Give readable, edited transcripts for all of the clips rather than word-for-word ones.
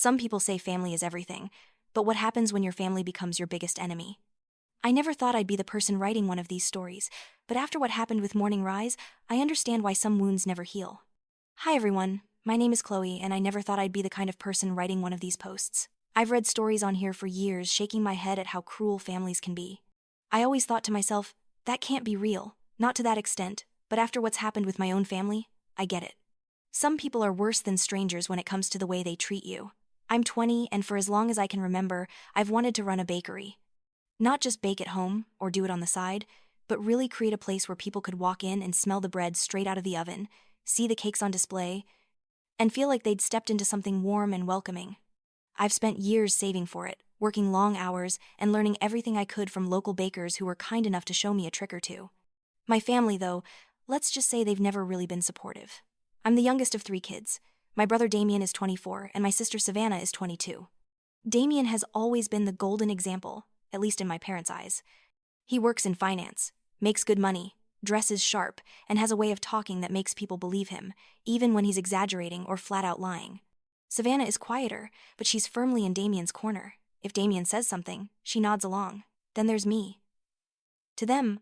Some people say family is everything, but what happens when your family becomes your biggest enemy? I never thought I'd be the person writing one of these stories, but after what happened with Morning Rise, I understand why some wounds never heal. Hi everyone, my name is Chloe, and I never thought I'd be the kind of person writing one of these posts. I've read stories on here for years, shaking my head at how cruel families can be. I always thought to myself, that can't be real, not to that extent, but after what's happened with my own family, I get it. Some people are worse than strangers when it comes to the way they treat you. I'm 20, and for as long as I can remember, I've wanted to run a bakery. Not just bake at home, or do it on the side, but really create a place where people could walk in and smell the bread straight out of the oven, see the cakes on display, and feel like they'd stepped into something warm and welcoming. I've spent years saving for it, working long hours, and learning everything I could from local bakers who were kind enough to show me a trick or two. My family, though, let's just say they've never really been supportive. I'm the youngest of 3 kids. My brother Damien is 24, and my sister Savannah is 22. Damien has always been the golden example, at least in my parents' eyes. He works in finance, makes good money, dresses sharp, and has a way of talking that makes people believe him, even when he's exaggerating or flat out lying. Savannah is quieter, but she's firmly in Damien's corner. If Damien says something, she nods along. Then there's me. To them,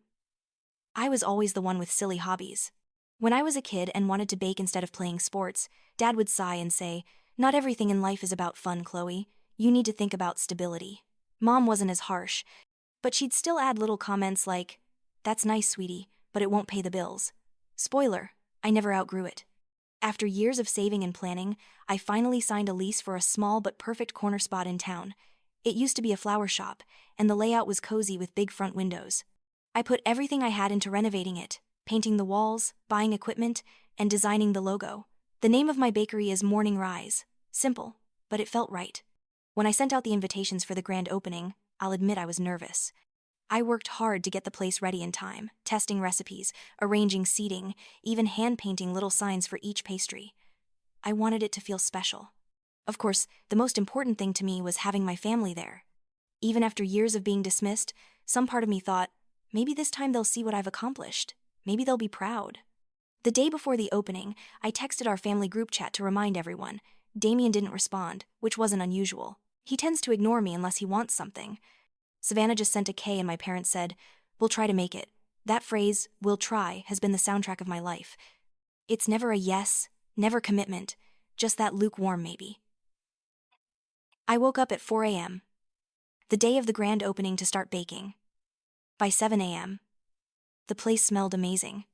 I was always the one with silly hobbies. When I was a kid and wanted to bake instead of playing sports, Dad would sigh and say, "Not everything in life is about fun, Chloe. You need to think about stability." Mom wasn't as harsh, but she'd still add little comments like, "That's nice, sweetie, but it won't pay the bills." Spoiler, I never outgrew it. After years of saving and planning, I finally signed a lease for a small but perfect corner spot in town. It used to be a flower shop, and the layout was cozy with big front windows. I put everything I had into renovating it, painting the walls, buying equipment, and designing the logo. The name of my bakery is Morning Rise. Simple, but it felt right. When I sent out the invitations for the grand opening, I'll admit I was nervous. I worked hard to get the place ready in time, testing recipes, arranging seating, even hand-painting little signs for each pastry. I wanted it to feel special. Of course, the most important thing to me was having my family there. Even after years of being dismissed, some part of me thought, maybe this time they'll see what I've accomplished. Maybe they'll be proud. The day before the opening, I texted our family group chat to remind everyone. Damien didn't respond, which wasn't unusual. He tends to ignore me unless he wants something. Savannah just sent a K and my parents said, "We'll try to make it." That phrase, "we'll try," has been the soundtrack of my life. It's never a yes, never commitment, just that lukewarm maybe. I woke up at 4 a.m., the day of the grand opening, to start baking. By 7 a.m., the place smelled amazing.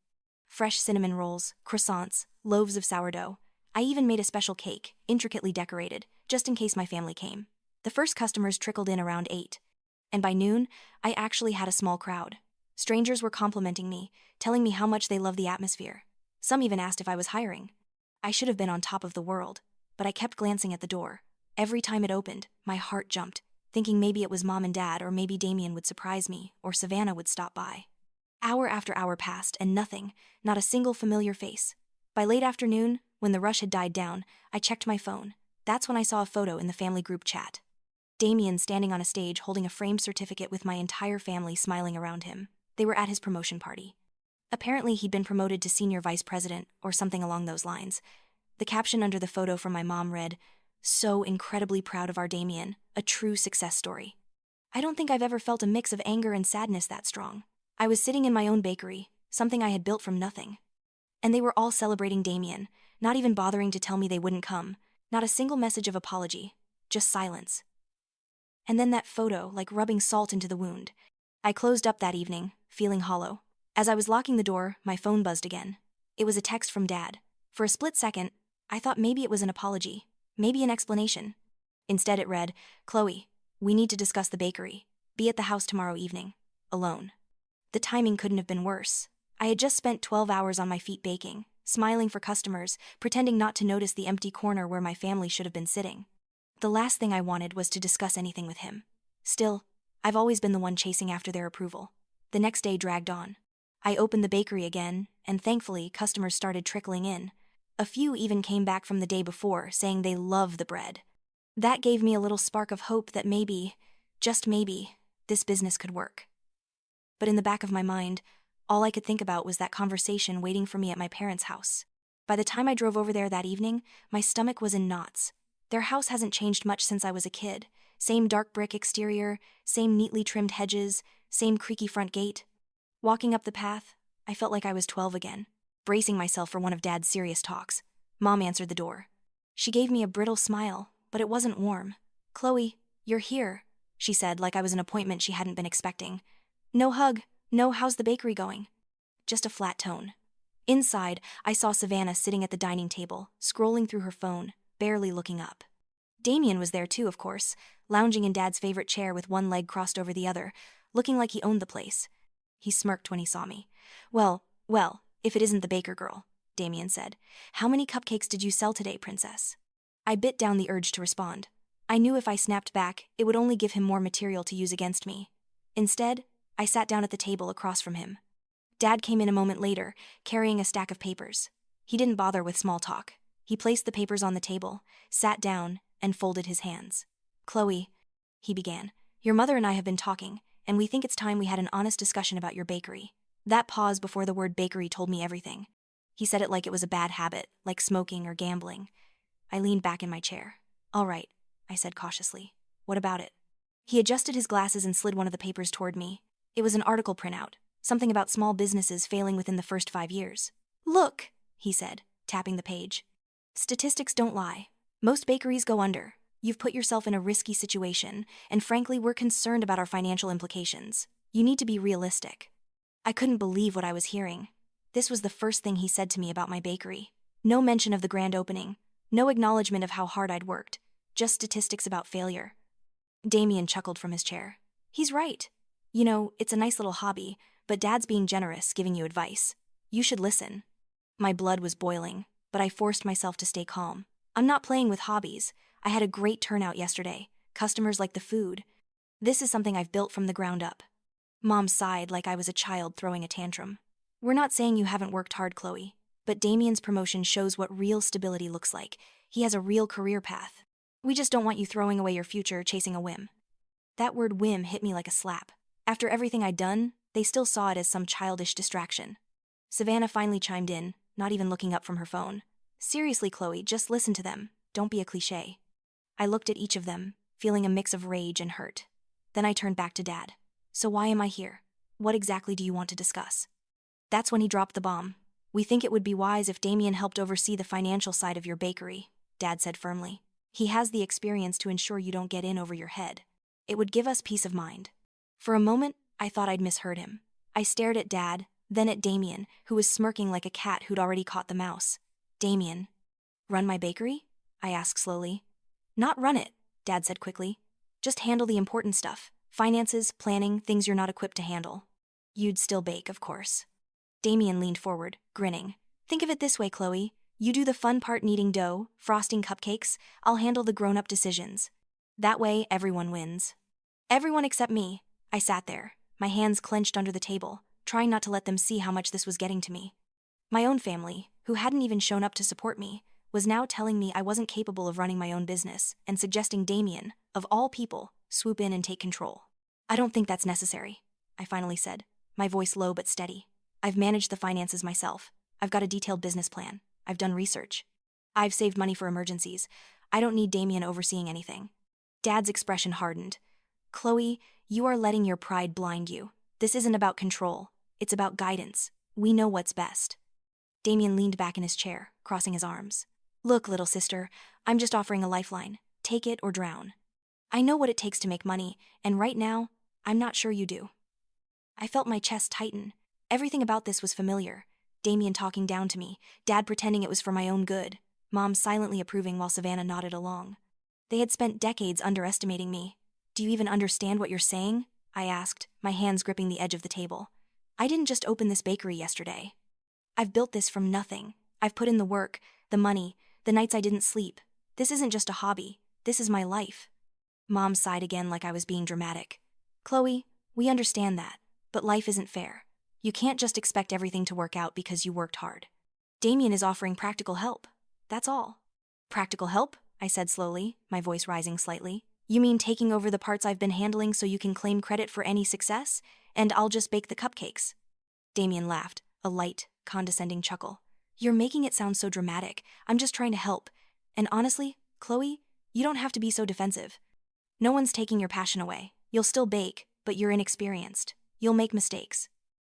Fresh cinnamon rolls, croissants, loaves of sourdough. I even made a special cake, intricately decorated, just in case my family came. The first customers trickled in around 8. And by noon, I actually had a small crowd. Strangers were complimenting me, telling me how much they loved the atmosphere. Some even asked if I was hiring. I should have been on top of the world, but I kept glancing at the door. Every time it opened, my heart jumped, thinking maybe it was Mom and Dad, or maybe Damien would surprise me, or Savannah would stop by. Hour after hour passed, and nothing, not a single familiar face. By late afternoon, when the rush had died down, I checked my phone. That's when I saw a photo in the family group chat. Damien standing on a stage holding a framed certificate with my entire family smiling around him. They were at his promotion party. Apparently he'd been promoted to senior vice president, or something along those lines. The caption under the photo from my mom read, "So incredibly proud of our Damien, a true success story." I don't think I've ever felt a mix of anger and sadness that strong. I was sitting in my own bakery, something I had built from nothing. And they were all celebrating Damien, not even bothering to tell me they wouldn't come, not a single message of apology, just silence. And then that photo, like rubbing salt into the wound. I closed up that evening, feeling hollow. As I was locking the door, my phone buzzed again. It was a text from Dad. For a split second, I thought maybe it was an apology, maybe an explanation. Instead it read, "Chloe, we need to discuss the bakery. Be at the house tomorrow evening. Alone." The timing couldn't have been worse. I had just spent 12 hours on my feet baking, smiling for customers, pretending not to notice the empty corner where my family should have been sitting. The last thing I wanted was to discuss anything with him. Still, I've always been the one chasing after their approval. The next day dragged on. I opened the bakery again, and thankfully, customers started trickling in. A few even came back from the day before, saying they love the bread. That gave me a little spark of hope that maybe, just maybe, this business could work. But in the back of my mind, all I could think about was that conversation waiting for me at my parents' house. By the time I drove over there that evening, my stomach was in knots. Their house hasn't changed much since I was a kid. Same dark brick exterior, same neatly trimmed hedges, same creaky front gate. Walking up the path, I felt like I was 12 again, bracing myself for one of Dad's serious talks. Mom answered the door. She gave me a brittle smile, but it wasn't warm. "Chloe, you're here," she said like I was an appointment she hadn't been expecting. "No hug, no how's the bakery going?" Just a flat tone. Inside, I saw Savannah sitting at the dining table, scrolling through her phone, barely looking up. Damien was there too, of course, lounging in Dad's favorite chair with one leg crossed over the other, looking like he owned the place. He smirked when he saw me. Well, if it isn't the baker girl," Damien said. "How many cupcakes did you sell today, princess?" I bit down the urge to respond. I knew if I snapped back, it would only give him more material to use against me. Instead, I sat down at the table across from him. Dad came in a moment later, carrying a stack of papers. He didn't bother with small talk. He placed the papers on the table, sat down, and folded his hands. "Chloe," he began, "your mother and I have been talking, and we think it's time we had an honest discussion about your bakery." That pause before the word bakery told me everything. He said it like it was a bad habit, like smoking or gambling. I leaned back in my chair. "All right," I said cautiously. "What about it?" He adjusted his glasses and slid one of the papers toward me. It was an article printout, something about small businesses failing within the first 5 years. "Look," he said, tapping the page. "Statistics don't lie. Most bakeries go under. You've put yourself in a risky situation, and frankly, we're concerned about our financial implications. You need to be realistic." I couldn't believe what I was hearing. This was the first thing he said to me about my bakery. No mention of the grand opening, no acknowledgement of how hard I'd worked, just statistics about failure. Damien chuckled from his chair. "He's right. You know, it's a nice little hobby, but Dad's being generous, giving you advice. You should listen." My blood was boiling, but I forced myself to stay calm. "I'm not playing with hobbies. I had a great turnout yesterday. Customers like the food. This is something I've built from the ground up." Mom sighed like I was a child throwing a tantrum. "We're not saying you haven't worked hard, Chloe, but Damien's promotion shows what real stability looks like. He has a real career path. We just don't want you throwing away your future chasing a whim." That word whim hit me like a slap. After everything I'd done, they still saw it as some childish distraction. Savannah finally chimed in, not even looking up from her phone. "Seriously, Chloe, just listen to them. Don't be a cliché." I looked at each of them, feeling a mix of rage and hurt. Then I turned back to Dad. "So why am I here? What exactly do you want to discuss?" That's when he dropped the bomb. "We think it would be wise if Damien helped oversee the financial side of your bakery," Dad said firmly. "He has the experience to ensure you don't get in over your head. It would give us peace of mind." For a moment, I thought I'd misheard him. I stared at Dad, then at Damien, who was smirking like a cat who'd already caught the mouse. "Damien, run my bakery?" I asked slowly. "Not run it," Dad said quickly. "Just handle the important stuff. Finances, planning, things you're not equipped to handle. You'd still bake, of course." Damien leaned forward, grinning. "Think of it this way, Chloe. You do the fun part, kneading dough, frosting cupcakes. I'll handle the grown-up decisions. That way, everyone wins." Everyone except me. I sat there, my hands clenched under the table, trying not to let them see how much this was getting to me. My own family, who hadn't even shown up to support me, was now telling me I wasn't capable of running my own business and suggesting Damien, of all people, swoop in and take control. "I don't think that's necessary," I finally said, my voice low but steady. "I've managed the finances myself. I've got a detailed business plan. I've done research. I've saved money for emergencies. I don't need Damien overseeing anything." Dad's expression hardened. "Chloe, you are letting your pride blind you. This isn't about control. It's about guidance. We know what's best." Damien leaned back in his chair, crossing his arms. "Look, little sister, I'm just offering a lifeline. Take it or drown. I know what it takes to make money, and right now, I'm not sure you do." I felt my chest tighten. Everything about this was familiar. Damien talking down to me, Dad pretending it was for my own good, Mom silently approving while Savannah nodded along. They had spent decades underestimating me. "Do you even understand what you're saying?" I asked, my hands gripping the edge of the table. "I didn't just open this bakery yesterday. I've built this from nothing. I've put in the work, the money, the nights I didn't sleep. This isn't just a hobby. This is my life." Mom sighed again like I was being dramatic. "Chloe, we understand that, but life isn't fair. You can't just expect everything to work out because you worked hard. Damien is offering practical help. That's all." "Practical help?" I said slowly, my voice rising slightly. "You mean taking over the parts I've been handling so you can claim credit for any success, and I'll just bake the cupcakes?" Damien laughed, a light, condescending chuckle. "You're making it sound so dramatic. I'm just trying to help. And honestly, Chloe, You don't have to be so defensive. No one's taking your passion away. You'll still bake, but you're inexperienced. You'll make mistakes.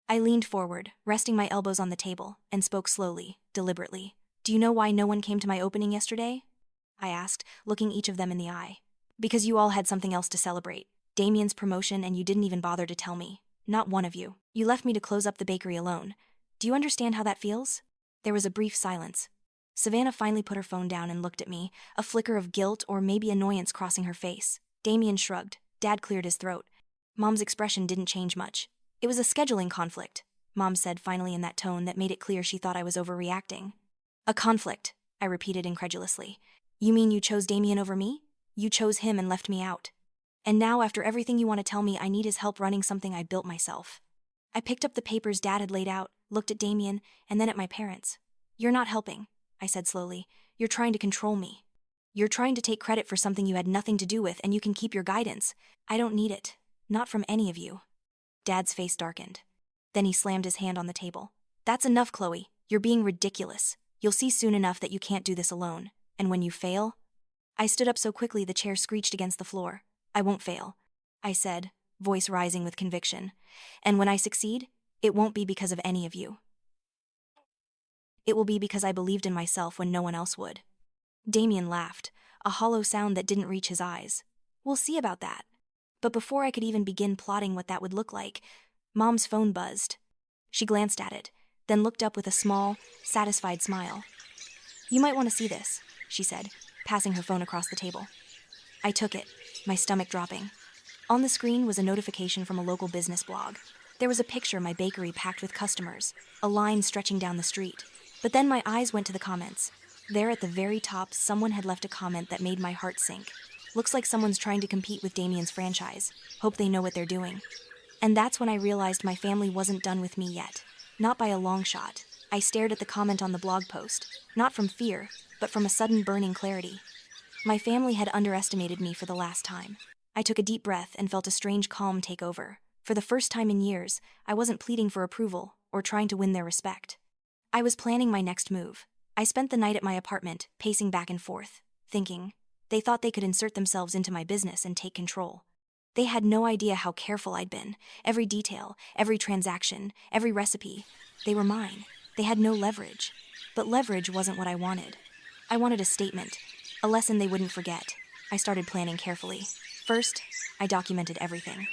I leaned forward, resting my elbows on the table, and spoke slowly, deliberately. Do you know why no one came to my opening yesterday? I asked, looking each of them in the eye. Because you all had something else to celebrate. Damien's promotion, and you didn't even bother to tell me. Not one of you. You left me to close up the bakery alone. Do you understand how that feels? There was a brief silence. Savannah finally put her phone down and looked at me, a flicker of guilt or maybe annoyance crossing her face. Damien shrugged. Dad cleared his throat. Mom's expression didn't change much. It was a scheduling conflict, Mom said finally in that tone that made it clear she thought I was overreacting. A conflict, I repeated incredulously. You mean you chose Damien over me? You chose him and left me out. And now, after everything you want to tell me, I need his help running something I built myself. I picked up the papers Dad had laid out, looked at Damien, and then at my parents. You're not helping, I said slowly. You're trying to control me. You're trying to take credit for something you had nothing to do with, and you can keep your guidance. I don't need it. Not from any of you. Dad's face darkened. Then he slammed his hand on the table. That's enough, Chloe. You're being ridiculous. You'll see soon enough that you can't do this alone. And when you fail... I stood up so quickly the chair screeched against the floor. I won't fail, I said, voice rising with conviction. And when I succeed, it won't be because of any of you. It will be because I believed in myself when no one else would. Damien laughed, a hollow sound that didn't reach his eyes. We'll see about that. But before I could even begin plotting what that would look like, Mom's phone buzzed. She glanced at it, then looked up with a small, satisfied smile. You might want to see this, she said, passing her phone across the table. I took it, my stomach dropping. On the screen was a notification from a local business blog. There was a picture of my bakery packed with customers, a line stretching down the street. But then my eyes went to the comments. There at the very top, someone had left a comment that made my heart sink. Looks like someone's trying to compete with Damien's franchise. Hope they know what they're doing. And that's when I realized my family wasn't done with me yet. Not by a long shot. I stared at the comment on the blog post, not from fear, but from a sudden burning clarity. My family had underestimated me for the last time. I took a deep breath and felt a strange calm take over. For the first time in years, I wasn't pleading for approval or trying to win their respect. I was planning my next move. I spent the night at my apartment, pacing back and forth, thinking. They thought they could insert themselves into my business and take control. They had no idea how careful I'd been. Every detail, every transaction, every recipe. They were mine. They had no leverage. But leverage wasn't what I wanted. I wanted a statement, a lesson they wouldn't forget. I started planning carefully. First, I documented everything.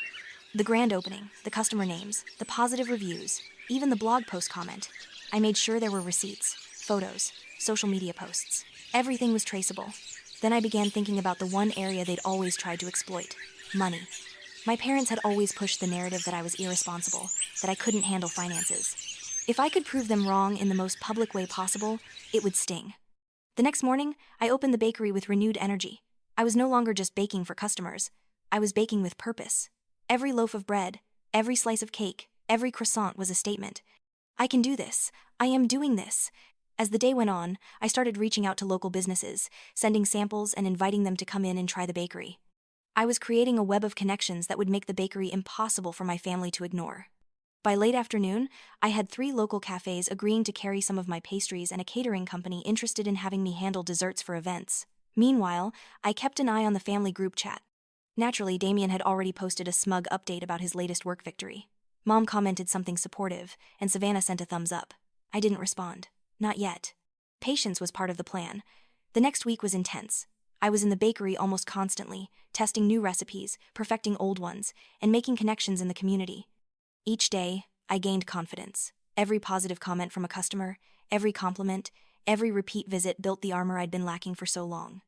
The grand opening, the customer names, the positive reviews, even the blog post comment. I made sure there were receipts, photos, social media posts. Everything was traceable. Then I began thinking about the one area they'd always tried to exploit: money. My parents had always pushed the narrative that I was irresponsible, that I couldn't handle finances. If I could prove them wrong in the most public way possible, it would sting. The next morning, I opened the bakery with renewed energy. I was no longer just baking for customers. I was baking with purpose. Every loaf of bread, every slice of cake, every croissant was a statement. I can do this. I am doing this. As the day went on, I started reaching out to local businesses, sending samples and inviting them to come in and try the bakery. I was creating a web of connections that would make the bakery impossible for my family to ignore. By late afternoon, I had 3 local cafes agreeing to carry some of my pastries and a catering company interested in having me handle desserts for events. Meanwhile, I kept an eye on the family group chat. Naturally, Damien had already posted a smug update about his latest work victory. Mom commented something supportive, and Savannah sent a thumbs up. I didn't respond. Not yet. Patience was part of the plan. The next week was intense. I was in the bakery almost constantly, testing new recipes, perfecting old ones, and making connections in the community. Each day, I gained confidence. Every positive comment from a customer, every compliment, every repeat visit built the armor I'd been lacking for so long.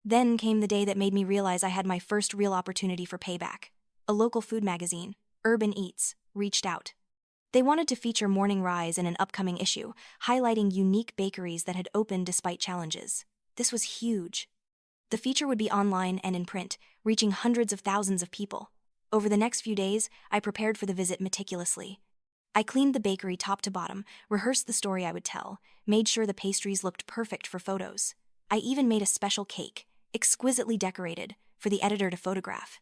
Then came the day that made me realize I had my first real opportunity for payback. A local food magazine, Urban Eats, reached out. They wanted to feature Morning Rise in an upcoming issue, highlighting unique bakeries that had opened despite challenges. This was huge. The feature would be online and in print, reaching hundreds of thousands of people. Over the next few days, I prepared for the visit meticulously. I cleaned the bakery top to bottom, rehearsed the story I would tell, made sure the pastries looked perfect for photos. I even made a special cake, exquisitely decorated, for the editor to photograph.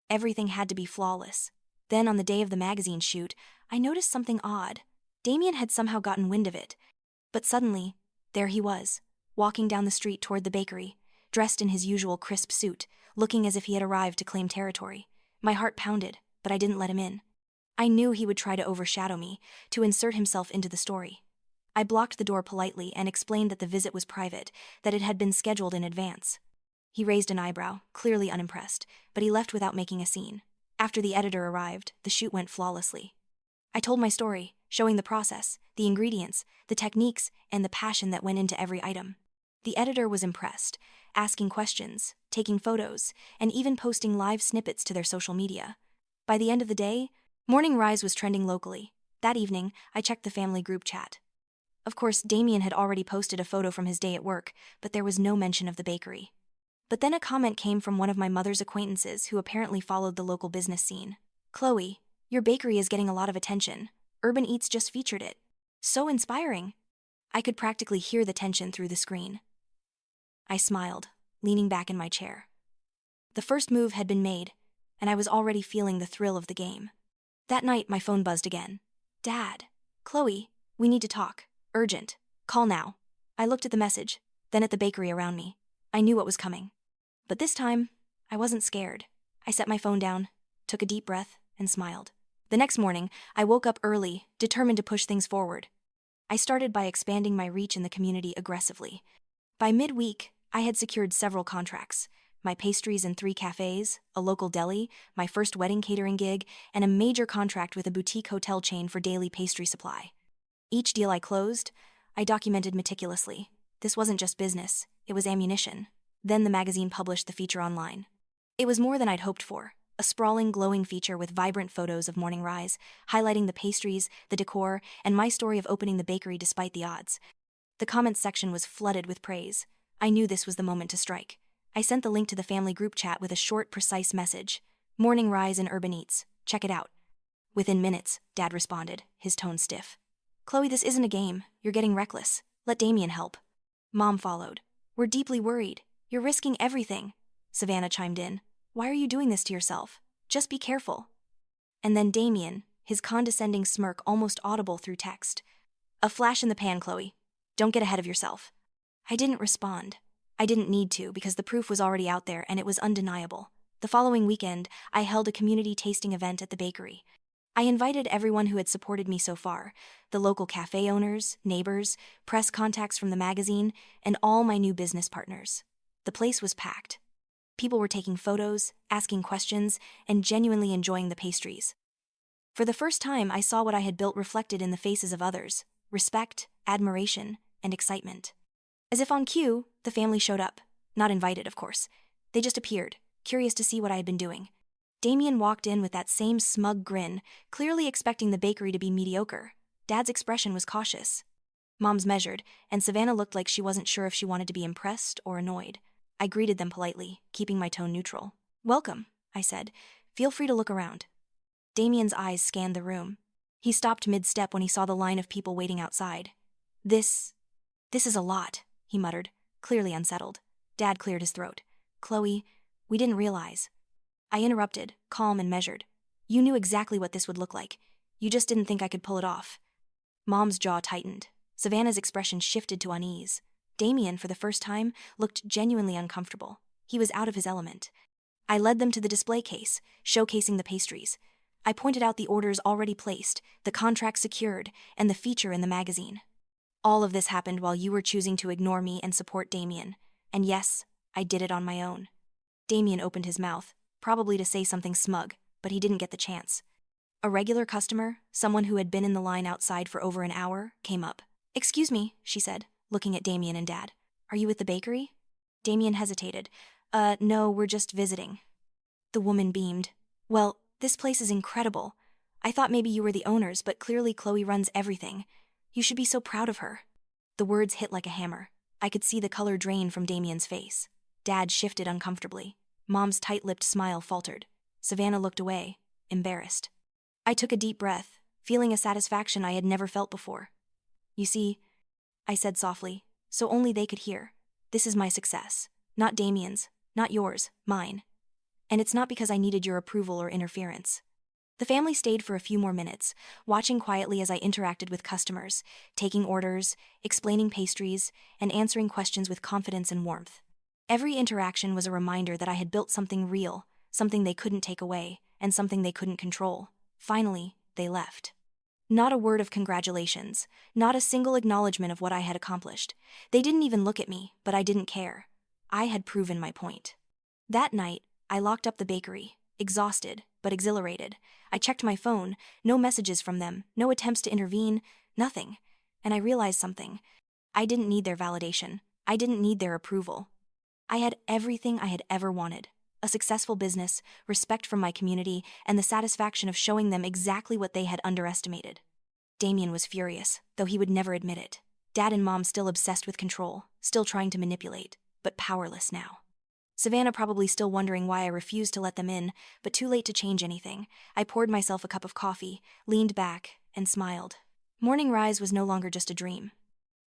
Everything had to be flawless. Then, on the day of the magazine shoot, I noticed something odd. Damien had somehow gotten wind of it. But suddenly, there he was, walking down the street toward the bakery, dressed in his usual crisp suit, looking as if he had arrived to claim territory. My heart pounded, but I didn't let him in. I knew he would try to overshadow me, to insert himself into the story. I blocked the door politely and explained that the visit was private, that it had been scheduled in advance. He raised an eyebrow, clearly unimpressed, but he left without making a scene. After the editor arrived, the shoot went flawlessly. I told my story, showing the process, the ingredients, the techniques, and the passion that went into every item. The editor was impressed, asking questions, taking photos, and even posting live snippets to their social media. By the end of the day, Morning Rise was trending locally. That evening, I checked the family group chat. Of course, Damien had already posted a photo from his day at work, but there was no mention of the bakery. But then a comment came from one of my mother's acquaintances who apparently followed the local business scene. "Chloe, your bakery is getting a lot of attention. Urban Eats just featured it. So inspiring." I could practically hear the tension through the screen. I smiled, leaning back in my chair. The first move had been made, and I was already feeling the thrill of the game. That night, my phone buzzed again. "Dad, Chloe, we need to talk. Urgent. Call now." I looked at the message, then at the bakery around me. I knew what was coming. But this time, I wasn't scared. I set my phone down, took a deep breath, and smiled. The next morning, I woke up early, determined to push things forward. I started by expanding my reach in the community aggressively. By midweek, I had secured several contracts: my pastries in 3 cafes, a local deli, my first wedding catering gig, and a major contract with a boutique hotel chain for daily pastry supply. Each deal I closed, I documented meticulously. This wasn't just business, it was ammunition. Then the magazine published the feature online. It was more than I'd hoped for. A sprawling, glowing feature with vibrant photos of Morning Rise, highlighting the pastries, the decor, and my story of opening the bakery despite the odds. The comments section was flooded with praise. I knew this was the moment to strike. I sent the link to the family group chat with a short, precise message. "Morning Rise in Urban Eats. Check it out." Within minutes, Dad responded, his tone stiff. "Chloe, this isn't a game. You're getting reckless. Let Damien help." Mom followed. "We're deeply worried. You're risking everything." Savannah chimed in. "Why are you doing this to yourself? Just be careful." And then Damien, his condescending smirk almost audible through text. "A flash in the pan, Chloe. Don't get ahead of yourself." I didn't respond. I didn't need to because the proof was already out there and it was undeniable. The following weekend, I held a community tasting event at the bakery. I invited everyone who had supported me so far, the local cafe owners, neighbors, press contacts from the magazine, and all my new business partners. The place was packed. People were taking photos, asking questions, and genuinely enjoying the pastries. For the first time, I saw what I had built reflected in the faces of others: respect, admiration, and excitement. As if on cue, the family showed up. Not invited, of course. They just appeared, curious to see what I had been doing. Damien walked in with that same smug grin, clearly expecting the bakery to be mediocre. Dad's expression was cautious. Mom's measured, and Savannah looked like she wasn't sure if she wanted to be impressed or annoyed. I greeted them politely, keeping my tone neutral. "Welcome," I said. "Feel free to look around." Damien's eyes scanned the room. He stopped mid-step when he saw the line of people waiting outside. This is a lot," he muttered, clearly unsettled. Dad cleared his throat. "Chloe, we didn't realize." I interrupted, calm and measured. "You knew exactly what this would look like. You just didn't think I could pull it off." Mom's jaw tightened. Savannah's expression shifted to unease. Damien, for the first time, looked genuinely uncomfortable. He was out of his element. I led them to the display case, showcasing the pastries. I pointed out the orders already placed, the contract secured, and the feature in the magazine. All of this happened while you were choosing to ignore me and support Damien. And yes, I did it on my own. Damien opened his mouth, probably to say something smug, but he didn't get the chance. A regular customer, someone who had been in the line outside for over an hour, came up. "Excuse me," she said, looking at Damien and Dad. "Are you with the bakery?" Damien hesitated. No, we're just visiting." The woman beamed. "Well, this place is incredible. I thought maybe you were the owners, but clearly Chloe runs everything. You should be so proud of her." The words hit like a hammer. I could see the color drain from Damien's face. Dad shifted uncomfortably. Mom's tight-lipped smile faltered. Savannah looked away, embarrassed. I took a deep breath, feeling a satisfaction I had never felt before. "You see," I said softly, so only they could hear, "this is my success. Not Damien's, not yours, mine. And it's not because I needed your approval or interference." The family stayed for a few more minutes, watching quietly as I interacted with customers, taking orders, explaining pastries, and answering questions with confidence and warmth. Every interaction was a reminder that I had built something real, something they couldn't take away, and something they couldn't control. Finally, they left. Not a word of congratulations, not a single acknowledgement of what I had accomplished. They didn't even look at me, but I didn't care. I had proven my point. That night, I locked up the bakery, exhausted, but exhilarated. I checked my phone, no messages from them, no attempts to intervene, nothing. And I realized something. I didn't need their validation. I didn't need their approval. I had everything I had ever wanted. A successful business, respect from my community, and the satisfaction of showing them exactly what they had underestimated. Damien was furious, though he would never admit it. Dad and Mom still obsessed with control, still trying to manipulate, but powerless now. Savannah probably still wondering why I refused to let them in, but too late to change anything. I poured myself a cup of coffee, leaned back, and smiled. Morning Rise was no longer just a dream.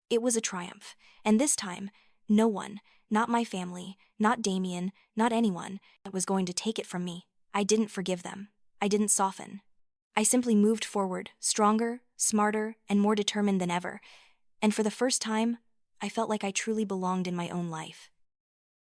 It was a triumph, and this time, no one, not my family, not Damien, not anyone, was going to take it from me. I didn't forgive them. I didn't soften. I simply moved forward, stronger, smarter, and more determined than ever. And for the first time, I felt like I truly belonged in my own life.